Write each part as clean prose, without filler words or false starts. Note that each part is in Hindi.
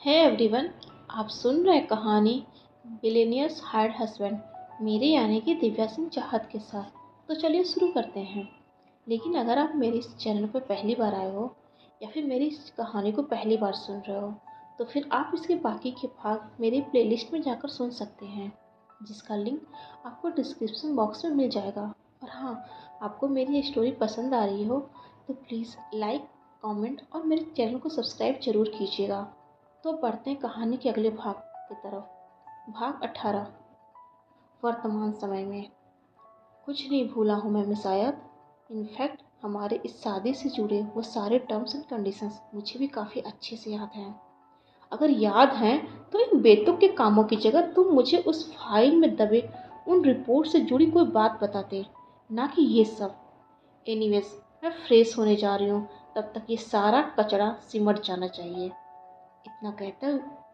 है एवरीवन, आप सुन रहे हैं कहानी बिलेनियर्स हार्ड हस्बैंड मेरे यानी कि दिव्या सिंह चाहत के साथ। तो चलिए शुरू करते हैं। लेकिन अगर आप मेरे इस चैनल पर पहली बार आए हो या फिर मेरी इस कहानी को पहली बार सुन रहे हो तो फिर आप इसके बाकी के भाग मेरी प्लेलिस्ट में जाकर सुन सकते हैं, जिसका लिंक आपको डिस्क्रिप्शन बॉक्स में मिल जाएगा। और हाँ, आपको मेरी ये स्टोरी पसंद आ रही हो तो प्लीज़ लाइक, कमेंट और मेरे चैनल को सब्सक्राइब जरूर कीजिएगा। तो बढ़ते हैं कहानी के अगले भाग की तरफ। भाग 18। वर्तमान समय में। कुछ नहीं भूला हूँ मैं शायद। इनफैक्ट हमारे इस शादी से जुड़े वो सारे टर्म्स एंड कंडीशंस मुझे भी काफ़ी अच्छे से याद हैं। अगर याद हैं तो इन बेतुक के कामों की जगह तुम मुझे उस फाइल में दबे उन रिपोर्ट से जुड़ी कोई बात बताते, ना कि ये सब। एनीवेज, मैं फ्रेश होने जा रही हूँ, तब तक ये सारा कचरा सिमट जाना चाहिए। इतना कहते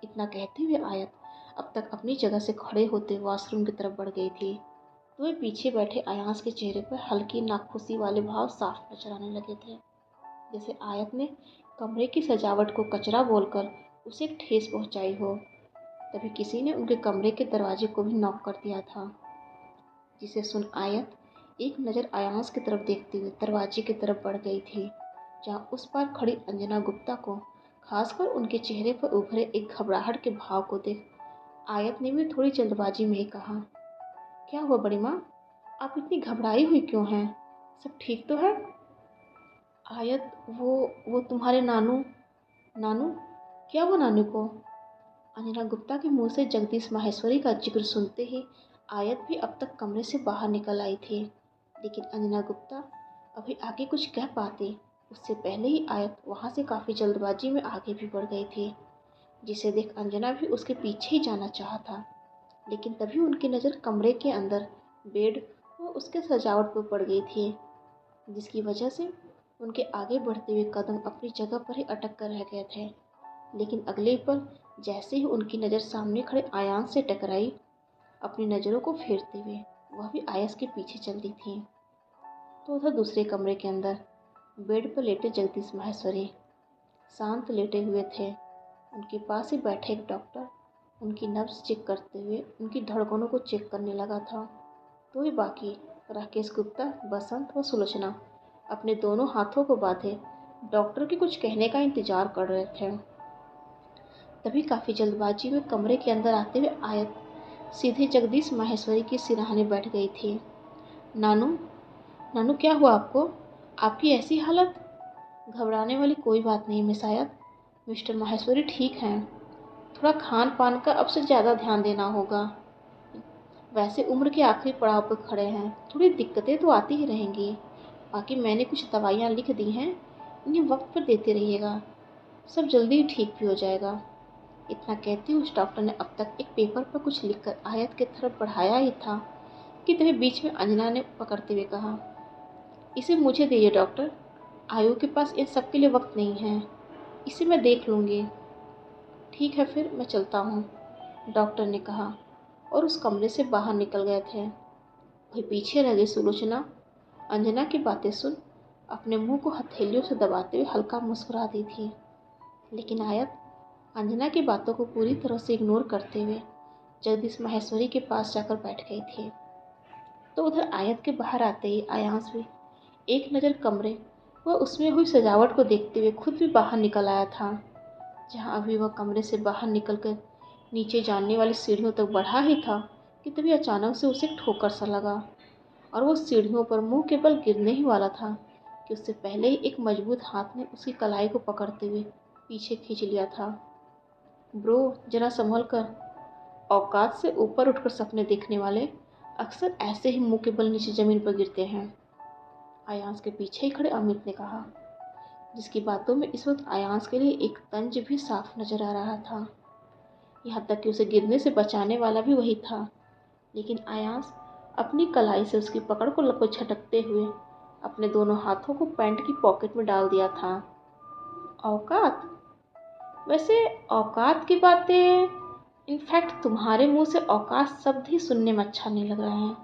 इतना कहते हुए आयत अब तक अपनी जगह से खड़े होते वॉशरूम की तरफ बढ़ गई थी। तो वे पीछे बैठे अयांश के चेहरे पर हल्की नाखुशी वाले भाव साफ नजर आने लगे थे, जैसे आयत ने कमरे की सजावट को कचरा बोलकर उसे एक ठेस पहुंचाई हो। तभी किसी ने उनके कमरे के दरवाजे को भी नॉक कर दिया था, जिसे सुन आयत एक नज़र अयांश की तरफ देखते हुए दरवाजे की तरफ बढ़ गई थी, जहाँ उस पार खड़ी अंजना गुप्ता को, खासकर उनके चेहरे पर उभरे एक घबराहट के भाव को देख आयत ने भी थोड़ी जल्दबाजी में ही कहा, क्या हुआ बड़ी माँ? आप इतनी घबराई हुई क्यों हैं? सब ठीक तो है? आयत, वो तुम्हारे नानू। नानू? क्या हुआ नानू को? अंजना गुप्ता के मुंह से जगदीश माहेश्वरी का जिक्र सुनते ही आयत भी अब तक कमरे से बाहर निकल आई थी। लेकिन अंजना गुप्ता अभी आगे कुछ कह पाती उससे पहले ही आयत वहां से काफ़ी जल्दबाजी में आगे भी बढ़ गई थी, जिसे देख अंजना भी उसके पीछे ही जाना चाहा था। लेकिन तभी उनकी नज़र कमरे के अंदर बेड व उसके सजावट पर पड़ गई थी, जिसकी वजह से उनके आगे बढ़ते हुए कदम अपनी जगह पर ही अटक कर रह गए थे। लेकिन अगले पल जैसे ही उनकी नज़र सामने खड़े आयांश से टकराई, अपनी नज़रों को फेरते हुए वह भी आयस के पीछे चल दी थी। तो उधर दूसरे कमरे के अंदर बेड पर लेटे जगदीश माहेश्वरी शांत लेटे हुए थे। उनके पास ही बैठे एक डॉक्टर उनकी नब्ज चेक करते हुए उनकी धड़कनों को चेक करने लगा था। तो ही बाकी राकेश गुप्ता, बसंत व सुलोचना अपने दोनों हाथों को बांधे डॉक्टर के कुछ कहने का इंतजार कर रहे थे। तभी काफ़ी जल्दबाजी में कमरे के अंदर आते हुए आयत सीधे जगदीश माहेश्वरी की सिरहाने बैठ गई थी। नानू, नानू क्या हुआ आपको? आपकी ऐसी हालत? घबराने वाली कोई बात नहीं मिस आयत, मिस्टर माहेश्वरी ठीक हैं। थोड़ा खान पान का अब से ज़्यादा ध्यान देना होगा। वैसे उम्र के आखिरी पड़ाव पर खड़े हैं, थोड़ी दिक्कतें तो आती ही रहेंगी। बाकी मैंने कुछ दवाइयाँ लिख दी हैं, इन्हें वक्त पर देते रहिएगा, सब जल्दी ही ठीक भी हो जाएगा। इतना कहते हुए उस डॉक्टर ने अब तक एक पेपर पर कुछ लिखकर आयत की तरफ बढ़ाया ही था कि तभी बीच में अंजना ने पकड़ते हुए कहा, इसे मुझे दीजिए डॉक्टर, आयु के पास इन सब के लिए वक्त नहीं है, इसे मैं देख लूँगी। ठीक है फिर मैं चलता हूँ, डॉक्टर ने कहा और उस कमरे से बाहर निकल गए थे। वही पीछे रह गई सुलोचना अंजना की बातें सुन अपने मुंह को हथेलियों से दबाते हुए हल्का मुस्कुरा दी थी। लेकिन आयत अंजना की बातों को पूरी तरह से इग्नोर करते हुए जगदीश माहेश्वरी के पास जाकर बैठ गई थी। तो उधर आयत के बाहर आते ही आयांश भी एक नज़र कमरे व उसमें हुई सजावट को देखते हुए खुद भी बाहर निकल आया था। जहां अभी वह कमरे से बाहर निकलकर नीचे जाने वाली सीढ़ियों तक बढ़ा ही था कि तभी अचानक से उसे एक ठोकर सा लगा और वो सीढ़ियों पर मुंह के बल गिरने ही वाला था कि उससे पहले ही एक मजबूत हाथ ने उसकी कलाई को पकड़ते हुए पीछे खींच लिया था। ब्रो, जरा संभल कर। औकात से ऊपर उठकर सपने देखने वाले अक्सर ऐसे ही मुंह के बल नीचे जमीन पर गिरते हैं, आयांश के पीछे ही खड़े अमित ने कहा, जिसकी बातों में इस वक्त आयांश के लिए एक तंज भी साफ नजर आ रहा था। यहाँ तक कि उसे गिरने से बचाने वाला भी वही था। लेकिन आयांश अपनी कलाई से उसकी पकड़ को लपक झटकते हुए अपने दोनों हाथों को पैंट की पॉकेट में डाल दिया था। औकात? वैसे औकात की बातें, इनफैक्ट तुम्हारे मुंह से औकात शब्द ही सुनने में अच्छा नहीं लग रहा है,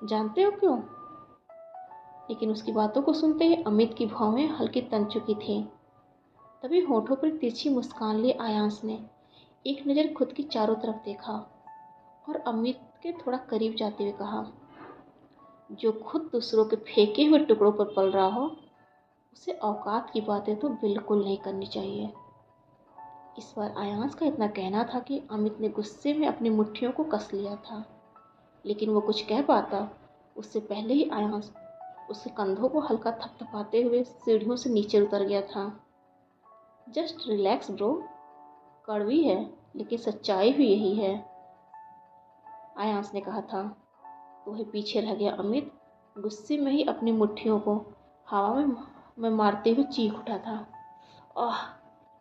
जानते हो क्यों? लेकिन उसकी बातों को सुनते ही अमित की भौहें हल्की तन चुकी थी। तभी होठों पर तिरछी मुस्कान लिए आयांश ने एक नज़र खुद की चारों तरफ देखा और अमित के थोड़ा करीब जाते हुए कहा, जो खुद दूसरों के फेंके हुए टुकड़ों पर पल रहा हो उसे औकात की बातें तो बिल्कुल नहीं करनी चाहिए। इस बार आयांश का इतना कहना था कि अमित ने गुस्से में अपनी मुट्ठियों को कस लिया था, लेकिन वो कुछ कह पाता उससे पहले ही आयांश उसके कंधों को हल्का थपथपाते हुए सीढ़ियों से नीचे उतर गया था। जस्ट रिलैक्स ब्रो, कड़वी है लेकिन सच्चाई भी यही है, आयांश ने कहा था। वही पीछे रह गया अमित गुस्से में ही अपनी मुट्ठियों को हवा में मारते हुए चीख उठा था। आह,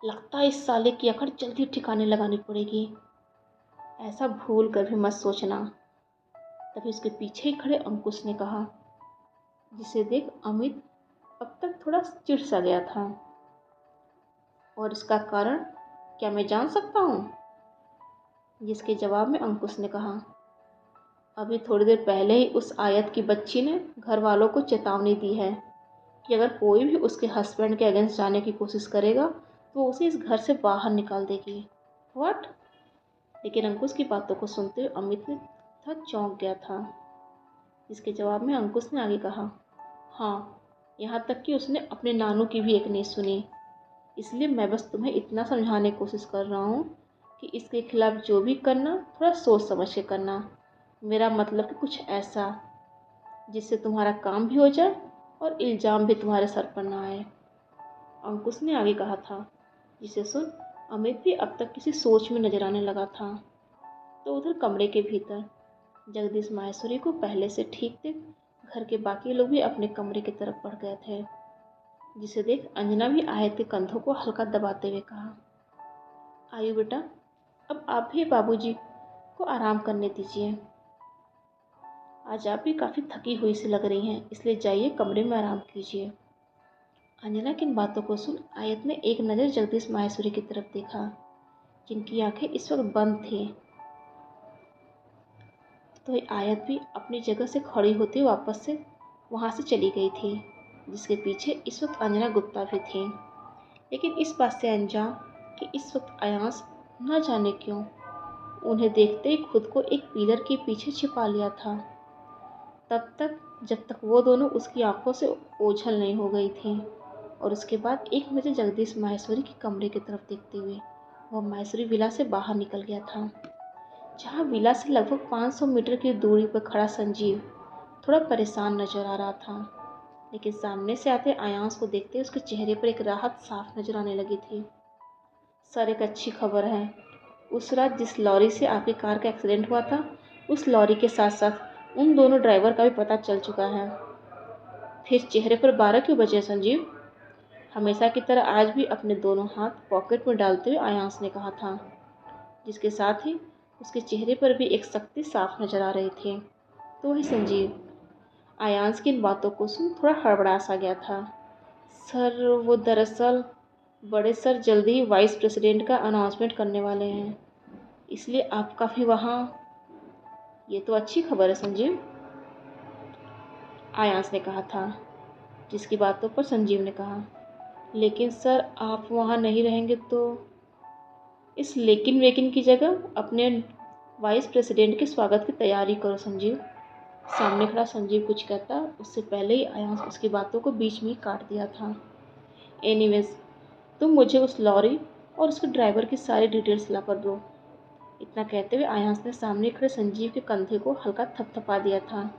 लगता है इस साले की अकड़ जल्दी ठिकाने लगानी पड़ेगी। ऐसा भूल कर भी मत सोचना। तभी उसके पीछे ही खड़े अंकुश ने कहा, जिसे देख अमित अब तक थोड़ा चिढ़ सा गया था। और इसका कारण क्या मैं जान सकता हूँ? जिसके जवाब में अंकुश ने कहा, अभी थोड़ी देर पहले ही उस आयत की बच्ची ने घर वालों को चेतावनी दी है कि अगर कोई भी उसके हस्बैंड के अगेंस्ट जाने की कोशिश करेगा तो उसे इस घर से बाहर निकाल देगी। व्हाट? लेकिन अंकुश की बातों को सुनते हुए अमित ने था चौंक गया था। इसके जवाब में अंकुश ने आगे कहा, हाँ, यहाँ तक कि उसने अपने नानू की भी एक नहीं सुनी। इसलिए मैं बस तुम्हें इतना समझाने की कोशिश कर रहा हूँ कि इसके खिलाफ जो भी करना थोड़ा सोच समझ के करना। मेरा मतलब कि कुछ ऐसा जिससे तुम्हारा काम भी हो जाए और इल्ज़ाम भी तुम्हारे सर पर ना आए, अंकुश ने आगे कहा था। जिसे सुन अमित भी अब तक किसी सोच में नजर आने लगा था। तो उधर कमरे के भीतर जगदीश माहेश्वरी को पहले से ठीक देख घर के बाकी लोग भी अपने कमरे की तरफ बढ़ गए थे। जिसे देख अंजना भी आयत के कंधों को हल्का दबाते हुए कहा, आयु बेटा, अब आप भी बाबूजी को आराम करने दीजिए। आज आप भी काफ़ी थकी हुई सी लग रही हैं, इसलिए जाइए कमरे में आराम कीजिए। अंजना की इन बातों को सुन आयत ने एक नज़र जगदीश माहेश्वरी की तरफ देखा, जिनकी आंखें इस वक्त बंद थी। तो आयत भी अपनी जगह से खड़ी होती वापस से वहाँ से चली गई थी, जिसके पीछे इस वक्त अंजना गुप्ता भी थी। लेकिन इस बात से अनजान कि इस वक्त आयांश न जाने क्यों उन्हें देखते ही खुद को एक पिलर के पीछे छिपा लिया था, तब तक जब तक वो दोनों उसकी आंखों से ओझल नहीं हो गई थी। और उसके बाद एक नज़र जगदीश माहेश्वरी के कमरे की तरफ देखते हुए वह माहेश्वरी विला से बाहर निकल गया था, जहाँ विला से लगभग 500 मीटर की दूरी पर खड़ा संजीव थोड़ा परेशान नजर आ रहा था। लेकिन सामने से आते आयांश को देखते उसके चेहरे पर एक राहत साफ नजर आने लगी थी। सर, एक अच्छी खबर है। उस रात जिस लॉरी से आपकी कार का एक्सीडेंट हुआ था, उस लॉरी के साथ साथ उन दोनों ड्राइवर का भी पता चल चुका है। फिर चेहरे पर 12 क्यों बचे संजीव? हमेशा की तरह आज भी अपने दोनों हाथ पॉकेट में डालते हुए आयांश ने कहा था, जिसके साथ ही उसके चेहरे पर भी एक सख्ती साफ नजर आ रही थी। तो वही संजीव आयांश की इन बातों को सुन थोड़ा हड़बड़ा सा गया था। सर, वो दरअसल बड़े सर जल्दी ही वाइस प्रेसिडेंट का अनाउंसमेंट करने वाले हैं, इसलिए आपका भी वहाँ। ये तो अच्छी खबर है संजीव, आयांश ने कहा था। जिसकी बातों पर संजीव ने कहा, लेकिन सर आप वहाँ नहीं रहेंगे तो? इस लेकिन वेकिन की जगह अपने वाइस प्रेसिडेंट के स्वागत की तैयारी करो संजीव। सामने खड़ा संजीव कुछ कहता उससे पहले ही आयांश उसकी बातों को बीच में ही काट दिया था। एनीवेज, तुम मुझे उस लॉरी और उसके ड्राइवर की सारी डिटेल्स ला कर दो। इतना कहते हुए आयांश ने सामने खड़े संजीव के कंधे को हल्का थपथपा दिया था,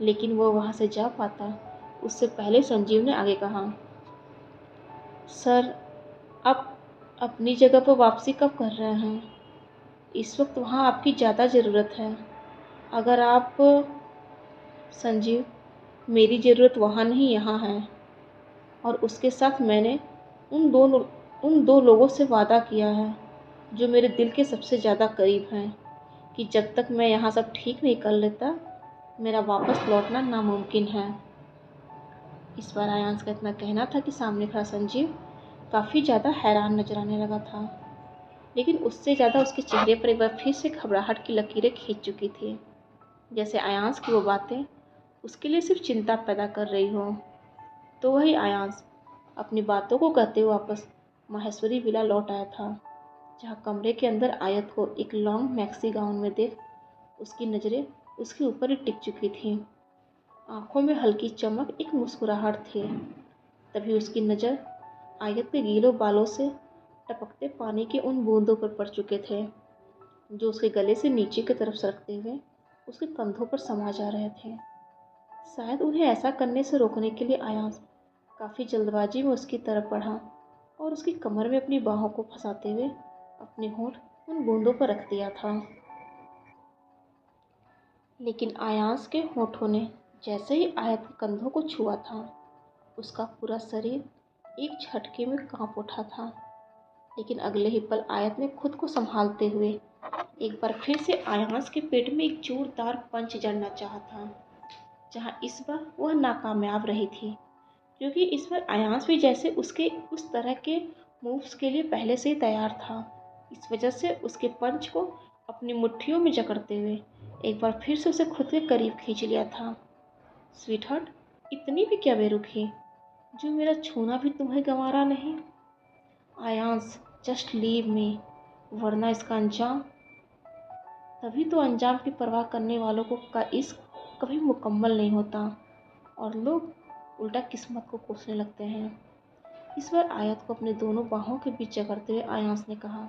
लेकिन वो वहाँ से जा पाता उससे पहले संजीव ने आगे कहा, सर आप अपनी जगह पर वापसी कब कर रहे हैं? इस वक्त वहाँ आपकी ज़्यादा ज़रूरत है। अगर आप संजीव, मेरी ज़रूरत वहाँ नहीं यहाँ है। और उसके साथ मैंने उन दो लोगों से वादा किया है जो मेरे दिल के सबसे ज़्यादा करीब हैं, कि जब तक मैं यहाँ सब ठीक नहीं कर लेता मेरा वापस लौटना नामुमकिन है। इस बार आयांश का इतना कहना था कि सामने खड़ा संजीव काफ़ी ज़्यादा हैरान नजर आने लगा था, लेकिन उससे ज़्यादा उसके चेहरे पर एक बार फिर से घबराहट की लकीरें खींच चुकी थी, जैसे आयांश की वो बातें उसके लिए सिर्फ चिंता पैदा कर रही हो। तो वही आयांश अपनी बातों को कहते हुए वापस माहेश्वरी विला लौट आया था, जहाँ कमरे के अंदर आयत को एक लॉन्ग मैक्सी गाउन में देख उसकी नज़रें उसके ऊपर ही टिक चुकी थीं। आंखों में हल्की चमक, एक मुस्कुराहट थी। तभी उसकी नज़र आयत के गीलों बालों से टपकते पानी के उन बूंदों पर पड़ चुके थे, जो उसके गले से नीचे की तरफ सरकते हुए उसके कंधों पर समा जा रहे थे। शायद उन्हें ऐसा करने से रोकने के लिए आयास काफ़ी जल्दबाजी में उसकी तरफ बढ़ा और उसकी कमर में अपनी बाहों को फंसाते हुए अपने होंठ उन बूंदों पर रख दिया था। लेकिन आयास के होठों ने जैसे ही आयत के कंधों को छुआ था, उसका पूरा शरीर एक झटके में कांप उठा था। लेकिन अगले ही पल आयत ने खुद को संभालते हुए एक बार फिर से आयास के पेट में एक जोरदार पंच जड़ना चाहा था, जहाँ इस बार वह नाकामयाब रही थी, क्योंकि इस बार आयास भी जैसे उसके उस तरह के मूव्स के लिए पहले से ही तैयार था। इस वजह से उसके पंच को अपनी मुट्ठियों में जकड़ते हुए एक बार फिर से उसे खुद के करीब खींच लिया था। स्वीटहार्ट, इतनी भी क्या बेरुखी, जो मेरा छूना भी तुम्हें गंवारा नहीं। आयांस, जस्ट लीव मी, वरना इसका अंजाम। तभी तो अंजाम की परवाह करने वालों को का इश्क कभी मुकम्मल नहीं होता और लोग उल्टा किस्मत को कोसने लगते हैं। इस बार आयत को अपने दोनों बाहों के बीच जकड़ते हुए आयांस ने कहा।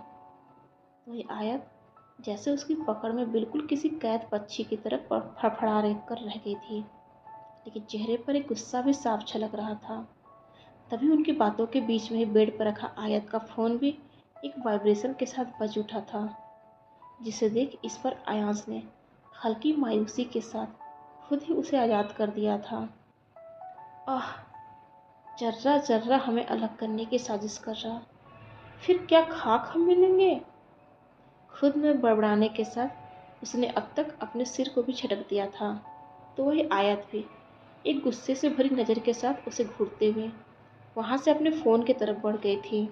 वही आयत जैसे उसकी पकड़ में बिल्कुल किसी कैद पक्षी की तरह फड़फड़ा कर रह गई थी, लेकिन चेहरे पर एक गुस्सा भी साफ झलक रहा था। तभी उनकी बातों के बीच में ही बेड पर रखा आयत का फ़ोन भी एक वाइब्रेशन के साथ बज उठा था, जिसे देख इस पर आयांस ने हल्की मायूसी के साथ खुद ही उसे आज़ाद कर दिया था। आह, जर्रा जर्रा हमें अलग करने की साजिश कर रहा, फिर क्या खाक हम मिलेंगे। खुद में बड़बड़ाने के साथ उसने अब तक अपने सिर को भी झटक दिया था, तो वही आयत भी एक गुस्से से भरी नज़र के साथ उसे घूरते हुए वहाँ से अपने फ़ोन की तरफ बढ़ गई थी,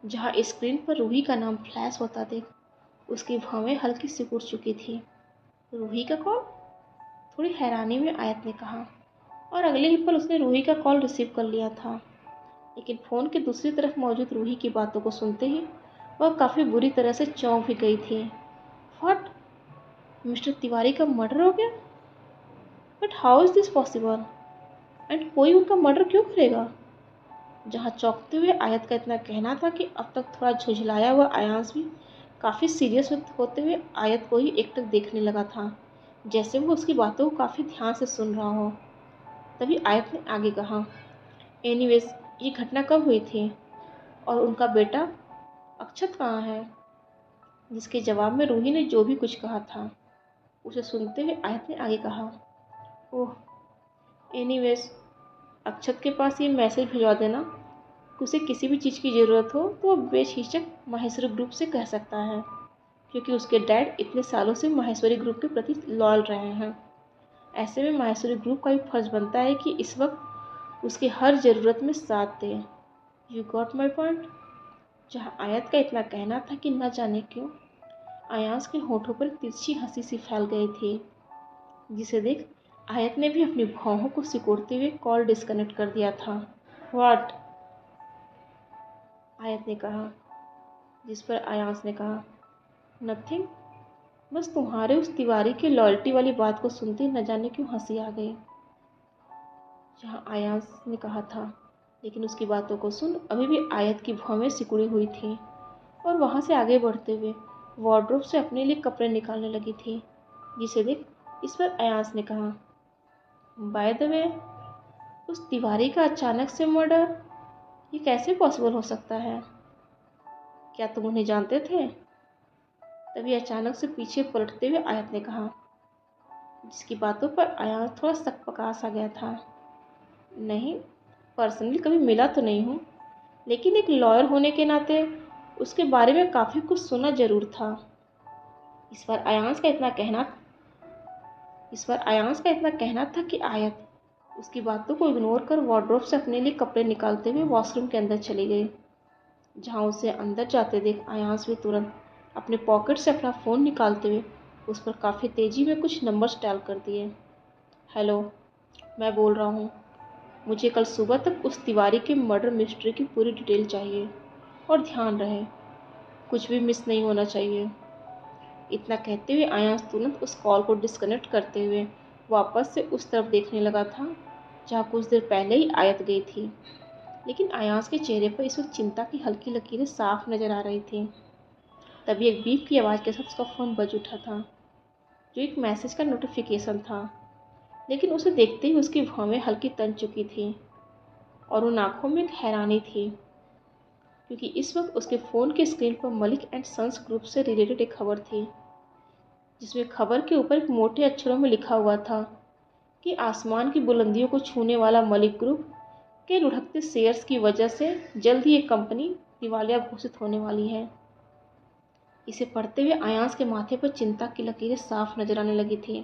जहाँ स्क्रीन पर रूही का नाम फ्लैश होता देख उसकी भौहें हल्की सिकुड़ चुकी थी। रूही का कॉल? थोड़ी हैरानी में आयत ने कहा, और अगले ही पल उसने रूही का कॉल रिसीव कर लिया था। लेकिन फ़ोन की दूसरी तरफ मौजूद रूही की बातों को सुनते ही वह काफ़ी बुरी तरह से चौंक भी गई थी। व्हाट? मिस्टर तिवारी का मर्डर हो गया? But how is this possible? And कोई उनका मर्डर क्यों करेगा? जहाँ चौंकते हुए आयत का इतना कहना था कि अब तक थोड़ा झुझलाया हुआ आयांस भी काफ़ी सीरियस होते हुए आयत को ही एकटक देखने लगा था, जैसे वो उसकी बातों को काफ़ी ध्यान से सुन रहा हो। तभी आयत ने आगे कहा, एनीवेज, ये घटना कब हुई थी और उनका बेटा अक्षत कहाँ है? जिसके जवाब में रूही ने जो भी कुछ कहा था उसे सुनते हुए आयत ने आगे कहा, ओह, एनीवेज, अक्षत के पास ये मैसेज भिजवा देना कि उसे किसी भी चीज़ की ज़रूरत हो तो वह बेझिझक माहेश्वरी ग्रुप से कह सकता है, क्योंकि उसके डैड इतने सालों से माहेश्वरी ग्रुप के प्रति लॉयल रहे हैं। ऐसे में माहेश्वरी ग्रुप का भी फर्ज बनता है कि इस वक्त उसकी हर ज़रूरत में साथ दे। You got my point? जहाँ आयत का इतना कहना था कि न जाने क्यों आयांस के होठों पर तिरछी हंसी सी फैल गई थी, जिसे देख आयत ने भी अपनी भौहों को सिकोड़ते हुए कॉल डिस्कनेक्ट कर दिया था। व्हाट? आयत ने कहा, जिस पर आयांस ने कहा, नथिंग, बस तुम्हारे उस तिवारी के लॉयल्टी वाली बात को सुनते न जाने क्यों हंसी आ गई। जहाँ आयांस ने कहा था, लेकिन उसकी बातों को सुन अभी भी आयत की भौहें सिकुड़ी हुई थी और वहाँ से आगे बढ़ते हुए वार्डरोब से अपने लिए कपड़े निकालने लगी थी, जिसे देख इस पर आयांस ने कहा, बाय द वे, उस तिवारी का अचानक से मर्डर, ये कैसे पॉसिबल हो सकता है? क्या तुम उन्हें जानते थे? तभी अचानक से पीछे पलटते हुए आयत ने कहा, जिसकी बातों पर आयांस थोड़ा सकपका सा गया था। नहीं, पर्सनली कभी मिला तो नहीं हूँ, लेकिन एक लॉयर होने के नाते उसके बारे में काफ़ी कुछ सुना जरूर था। इस पर आयांस का इतना कहना था कि आयत उसकी बातों को इग्नोर कर वार्डरोब से अपने लिए कपड़े निकालते हुए वॉशरूम के अंदर चली गई, जहाँ उसे अंदर जाते देख आयांस भी तुरंत अपने पॉकेट से अपना फ़ोन निकालते हुए उस पर काफ़ी तेज़ी में कुछ नंबर्स डायल कर दिए। हेलो, मैं बोल रहा हूँ। मुझे कल सुबह तक उस तिवारी के मर्डर मिस्ट्री की पूरी डिटेल चाहिए और ध्यान रहे कुछ भी मिस नहीं होना चाहिए। इतना कहते हुए आयांश तुरंत उस कॉल को डिस्कनेक्ट करते हुए वापस से उस तरफ देखने लगा था जहाँ कुछ देर पहले ही आयत गई थी। लेकिन आयांश के चेहरे पर इस वक्त चिंता की हल्की लकीरें साफ नजर आ रही थी। तभी एक बीप की आवाज़ के साथ उसका फ़ोन बज उठा था, जो एक मैसेज का नोटिफिकेशन था। लेकिन उसे देखते ही उसकी भौहें हल्की तन चुकी थी और उन आंखों में एक हैरानी थी, क्योंकि इस वक्त उसके फ़ोन की स्क्रीन पर मलिक एंड सन्स ग्रुप से रिलेटेड एक खबर थी, जिसमें खबर के ऊपर एक मोटे अक्षरों में लिखा हुआ था कि आसमान की बुलंदियों को छूने वाला मलिक ग्रुप के लुढ़कते शेयर्स की वजह से जल्द ही एक कंपनी दिवालिया घोषित होने वाली है। इसे पढ़ते हुए आयांश के माथे पर चिंता की लकीरें साफ नजर आने लगी थी।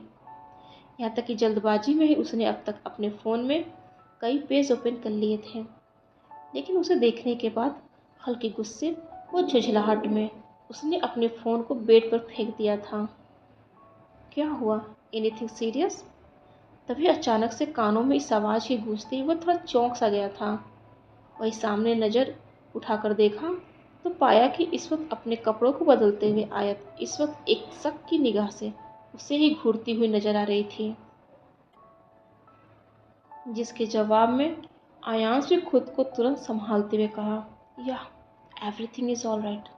यहाँ तक कि जल्दबाजी में ही उसने अब तक अपने फ़ोन में कई पेज ओपन कर लिए थे। लेकिन उसे देखने के बाद हल्के गुस्से और झुंझलाहट में उसने अपने फ़ोन को बेड पर फेंक दिया था। क्या हुआ? Anything serious? तभी अचानक से कानों में इस आवाज़ की गूंजते ही वह थोड़ा चौंक सा गया था। वही सामने नज़र उठाकर देखा तो पाया कि इस वक्त अपने कपड़ों को बदलते हुए आयत इस वक्त एक शक की निगाह से उसे ही घूरती हुई नजर आ रही थी, जिसके जवाब में आयांश ने खुद को तुरंत संभालते हुए कहा, या एवरीथिंग इज़ ऑल राइट।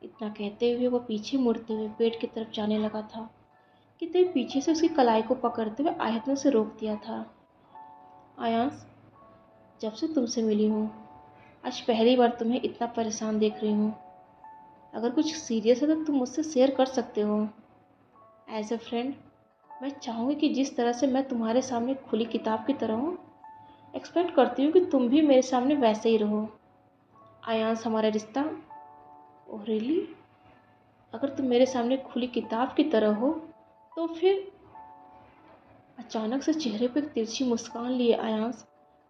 इतना कहते हुए वह पीछे मुड़ते हुए बेड की तरफ जाने लगा था कि तभी पीछे से उसकी कलाई को पकड़ते हुए आयत ने उसे रोक दिया था। आयांश, जब से तुमसे मिली हूँ आज पहली बार तुम्हें इतना परेशान देख रही हूँ। अगर कुछ सीरियस है तो तुम मुझसे शेयर कर सकते हो। एज ए फ्रेंड मैं चाहूँगी कि जिस तरह से मैं तुम्हारे सामने खुली किताब की तरह हूँ, एक्सपेक्ट करती हूँ कि तुम भी मेरे सामने वैसे ही रहो। आयांश, हमारा रिश्ता, ओह रियली, अगर तुम मेरे सामने खुली किताब की तरह हो तो फिर। अचानक से चेहरे पर एक तिरछी मुस्कान लिए आयांश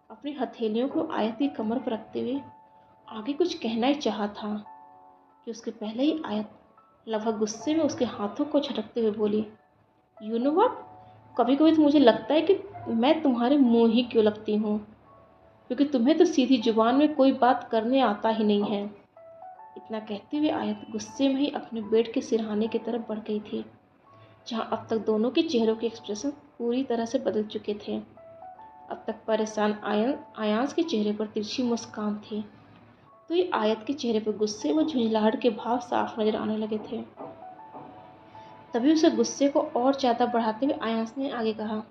अपनी हथेलियों को आयत की कमर पर रखते हुए आगे कुछ कहना ही चाहा था कि उसके पहले ही आयत लगभग गुस्से में उसके हाथों को झटकते हुए बोली, यू नो व्हाट, कभी कभी तो मुझे लगता है कि मैं तुम्हारे मुंह ही क्यों लगती हूँ, क्योंकि तुम्हें तो सीधी जुबान में कोई बात करने आता ही नहीं है। इतना कहते हुए आयत गुस्से में ही अपने बेड के सिरहाने की तरफ बढ़ गई थी, जहाँ अब तक दोनों के चेहरों के एक्सप्रेशन पूरी तरह से बदल चुके थे। अब तक परेशान आयांश के चेहरे पर तिरछी मुस्कान थी, तो ये आयत के चेहरे पर गुस्से व झुंझलाहट के भाव साफ नजर आने लगे थे। तभी उसे गुस्से को और ज़्यादा बढ़ाते हुए आयांश ने आगे कहा,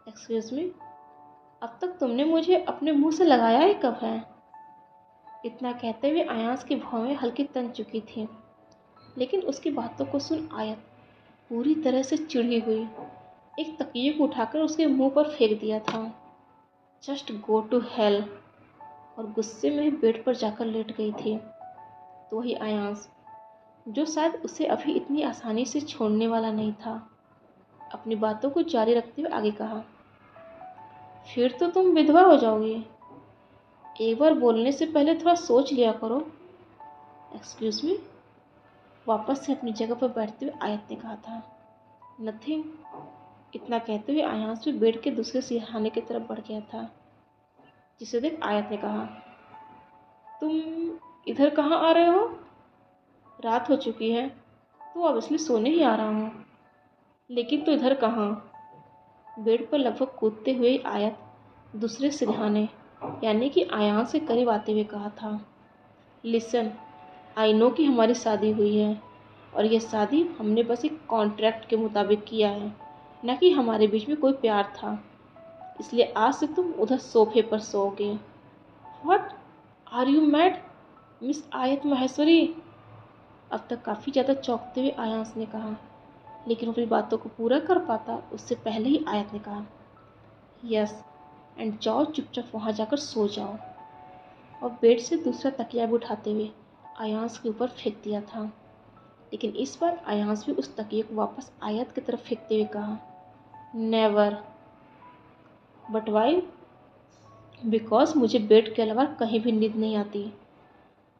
एक्सक्यूज मी, अब तक तुमने मुझे अपने मुंह से लगाया ही कब है? इतना कहते हुए आयांश की भौहें हल्की तन चुकी थी, लेकिन उसकी बातों को सुन आयत पूरी तरह से चिढ़ी हुई एक तकिए को उठाकर उसके मुंह पर फेंक दिया था। जस्ट गो टू हेल, और गुस्से में ही बेड पर जाकर लेट गई थी। तो वही आयांश, जो शायद उसे अभी इतनी आसानी से छोड़ने वाला नहीं था, अपनी बातों को जारी रखते हुए आगे कहा, फिर तो तुम विधवा हो जाओगी। एक बार बोलने से पहले थोड़ा सोच लिया करो। एक्सक्यूज मी, वापस से अपनी जगह पर बैठते हुए आयत ने कहा था। नथिंग। इतना कहते हुए आयांश भी बेड के दूसरे सिरहाने की तरफ बढ़ गया था, जिसे देख आयत ने कहा, तुम इधर कहाँ आ रहे हो? रात हो चुकी है तो ऑब्वियसली सोने ही आ रहा हूँ। लेकिन तो इधर कहाँ? बेड पर लगभग कूदते हुए आयत दूसरे सिरहाने यानी कि आयांश के करीब आते हुए कहा था, लिसन, आई नो कि हमारी शादी हुई है और यह शादी हमने बस एक कॉन्ट्रैक्ट के मुताबिक किया है, न कि हमारे बीच में कोई प्यार था। इसलिए आज से तुम उधर सोफे पर सोओगे। What are you mad miss Aayat Maheshwari? अब तक काफ़ी ज़्यादा चौंकते हुए आयांश ने कहा, लेकिन अपनी बातों को पूरा कर पाता उससे पहले ही आयत ने कहा, यस, एंड जाओ चुपचाप वहाँ जाकर सो जाओ। और बेड से दूसरा तकिया भी उठाते हुए आयांश के ऊपर फेंक दिया था। लेकिन इस बार आयांश भी उस तकिए को वापस आयत की तरफ फेंकते हुए कहा, नेवर। But why? बिकॉज मुझे बेड के अलावा कहीं भी नींद नहीं आती।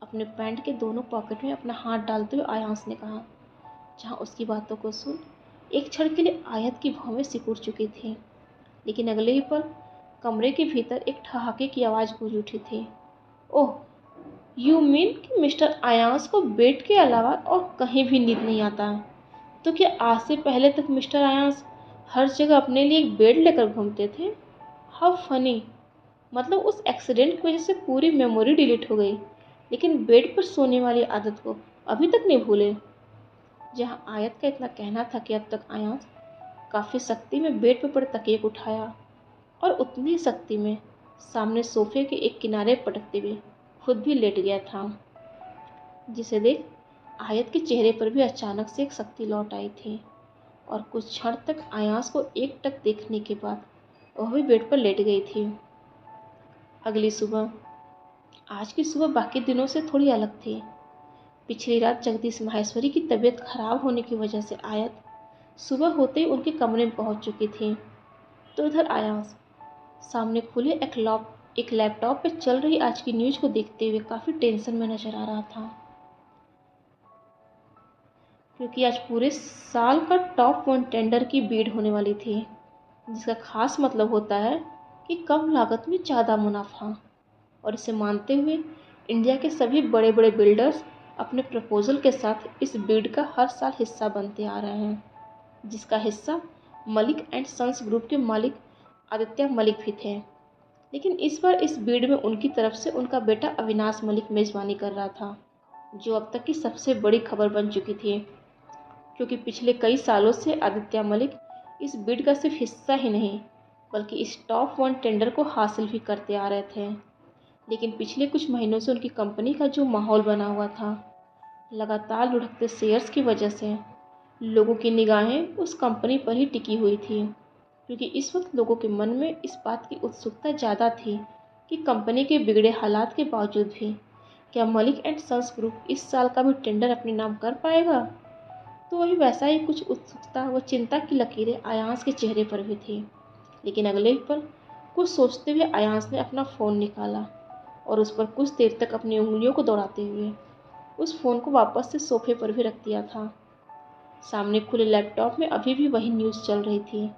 अपने पैंट के दोनों पॉकेट में अपना हाथ डालते हुए आयांश ने कहा, जहाँ उसकी बातों को सुन एक क्षण के लिए आयत की भौहें सिकुड़ चुकी थी, लेकिन अगले ही पल कमरे के भीतर एक ठहाके की आवाज़ गूंज उठी थी। ओह, यू मीन कि मिस्टर अयाज को बेड के अलावा और कहीं भी नींद नहीं आता है? तो क्या आज से पहले तक मिस्टर अयाज हर जगह अपने लिए एक बेड लेकर घूमते थे? How funny. मतलब उस एक्सीडेंट की वजह से पूरी मेमोरी डिलीट हो गई, लेकिन बेड पर सोने वाली आदत को अभी तक नहीं भूले। जहाँ आयत का इतना कहना था कि अब तक अयाज काफ़ी सख्ती में बेड पर पड़े तकिए को उठाया और उतनी ही सख्ती में सामने सोफे के एक किनारे पटकते हुए खुद भी लेट गया था, जिसे देख आयत के चेहरे पर भी अचानक से एक शक्ति लौट आई थी और कुछ क्षण तक आयास को एकटक देखने के बाद वह भी बेड पर लेट गई थी। अगली सुबह, आज की सुबह बाकी दिनों से थोड़ी अलग थी। पिछली रात जगदीश माहेश्वरी की तबीयत खराब होने की वजह से आयत सुबह होते ही उनके कमरे में पहुंच चुकी थी। तो इधर आयास सामने खुले एक लैपटॉप पे चल रही आज की न्यूज़ को देखते हुए काफ़ी टेंशन में नजर आ रहा था, क्योंकि आज पूरे साल का टॉप 1 टेंडर की बीड होने वाली थी, जिसका खास मतलब होता है कि कम लागत में ज़्यादा मुनाफा। और इसे मानते हुए इंडिया के सभी बड़े बड़े बिल्डर्स अपने प्रपोजल के साथ इस बीड का हर साल हिस्सा बनते आ रहे हैं, जिसका हिस्सा मलिक एंड सन्स ग्रुप के मालिक आदित्य मलिक भी थे। लेकिन इस बार इस बीड में उनकी तरफ से उनका बेटा अविनाश मलिक मेज़बानी कर रहा था, जो अब तक की सबसे बड़ी खबर बन चुकी थी, क्योंकि पिछले कई सालों से आदित्य मलिक इस बीड का सिर्फ हिस्सा ही नहीं बल्कि इस टॉप 1 टेंडर को हासिल भी करते आ रहे थे। लेकिन पिछले कुछ महीनों से उनकी कंपनी का जो माहौल बना हुआ था, लगातार लुढ़कते शेयर्स की वजह से लोगों की निगाहें उस कंपनी पर ही टिकी हुई थी, क्योंकि इस वक्त लोगों के मन में इस बात की उत्सुकता ज़्यादा थी कि कंपनी के बिगड़े हालात के बावजूद भी क्या मलिक एंड सन्स ग्रुप इस साल का भी टेंडर अपने नाम कर पाएगा। तो वही वैसा ही कुछ उत्सुकता व चिंता की लकीरें आयांस के चेहरे पर भी थी। लेकिन अगले ही पल कुछ सोचते हुए आयांस ने अपना फ़ोन निकाला और उस पर कुछ देर तक अपनी उंगलियों को दौड़ाते हुए उस फ़ोन को वापस से सोफे पर भी रख दिया था। सामने खुले लैपटॉप में अभी भी वही न्यूज़ चल रही थी,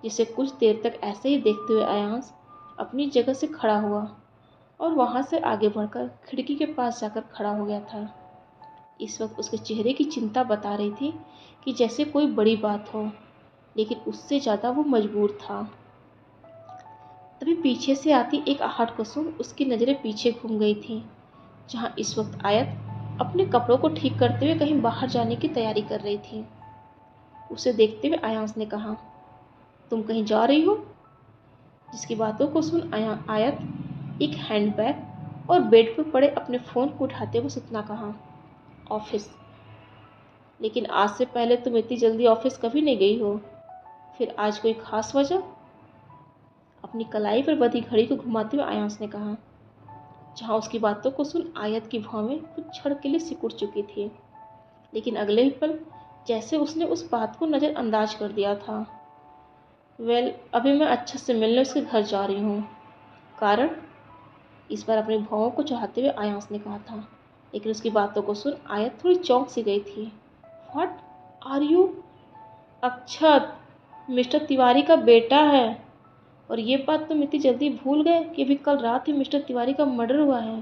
जिसे कुछ देर तक ऐसे ही देखते हुए आयांस अपनी जगह से खड़ा हुआ और वहाँ से आगे बढ़कर खिड़की के पास जाकर खड़ा हो गया था। इस वक्त उसके चेहरे की चिंता बता रही थी कि जैसे कोई बड़ी बात हो, लेकिन उससे ज़्यादा वो मजबूर था। तभी पीछे से आती एक आहट को सुन उसकी नज़रें पीछे घूम गई थी, जहाँ इस वक्त आयत अपने कपड़ों को ठीक करते हुए कहीं बाहर जाने की तैयारी कर रही थी। उसे देखते हुए आयांस ने कहा, तुम कहीं जा रही हो? जिसकी बातों को सुन आयत एक हैंडबैग और बेड पर पड़े अपने फ़ोन को उठाते हुए इतना कहा, ऑफिस। लेकिन आज से पहले तुम इतनी जल्दी ऑफिस कभी नहीं गई हो, फिर आज कोई खास वजह? अपनी कलाई पर बंधी घड़ी को घुमाते हुए आयांस ने कहा, जहाँ उसकी बातों को सुन आयत की भौहें कुछ क्षण के लिए सिकुड़ चुकी थी। लेकिन अगले ही पल जैसे उसने उस बात को नज़रअंदाज कर दिया था। अभी मैं अच्छे से मिलने उसके घर जा रही हूँ। कारण? इस बार अपनी भौहों को चढ़ाते हुए आयांस ने कहा था, लेकिन उसकी बातों को सुन आयत थोड़ी चौंक सी गई थी। What are you? Akshat mister Tiwari का बेटा है, और ये बात तुम इतनी जल्दी भूल गए कि अभी कल रात ही मिस्टर तिवारी का मर्डर हुआ है।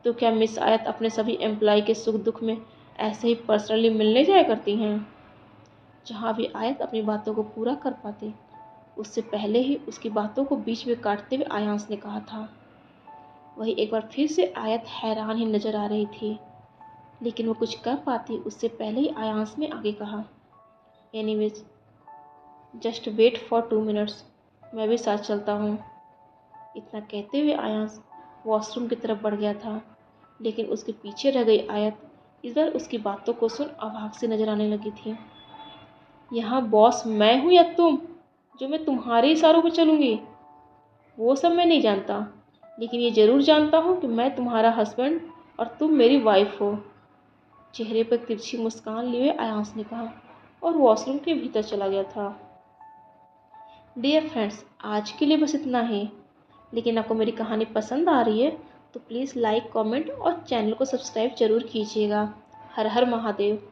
तो क्या मिस आयत अपने सभी एम्प्लॉय के सुख दुख में ऐसे ही पर्सनली मिलने जाया करती हैं? जहाँ भी आयत अपनी बातों को पूरा कर पाती, उससे पहले ही उसकी बातों को बीच में काटते हुए आयांस ने कहा था। वही एक बार फिर से आयत हैरान ही नजर आ रही थी, लेकिन वो कुछ कह पाती उससे पहले ही आयांस ने आगे कहा, anyways just wait for 2 minutes, मैं भी साथ चलता हूँ। इतना कहते हुए आयांस वॉशरूम की तरफ बढ़ गया था, लेकिन उसके पीछे रह गई आयत इस बार उसकी बातों को सुन अवाक से नजर आने लगी थी। यहाँ बॉस मैं हूँ या तुम, जो मैं तुम्हारे इशारों पर चलूँगी? वो सब मैं नहीं जानता, लेकिन ये ज़रूर जानता हूँ कि मैं तुम्हारा हस्बैंड और तुम मेरी वाइफ हो। चेहरे पर तिरछी मुस्कान लिए आयांस ने कहा और वॉशरूम के भीतर चला गया था। डियर फ्रेंड्स, आज के लिए बस इतना ही। लेकिन आपको मेरी कहानी पसंद आ रही है तो प्लीज़ लाइक, कमेंट और चैनल को सब्सक्राइब जरूर कीजिएगा। हर हर महादेव।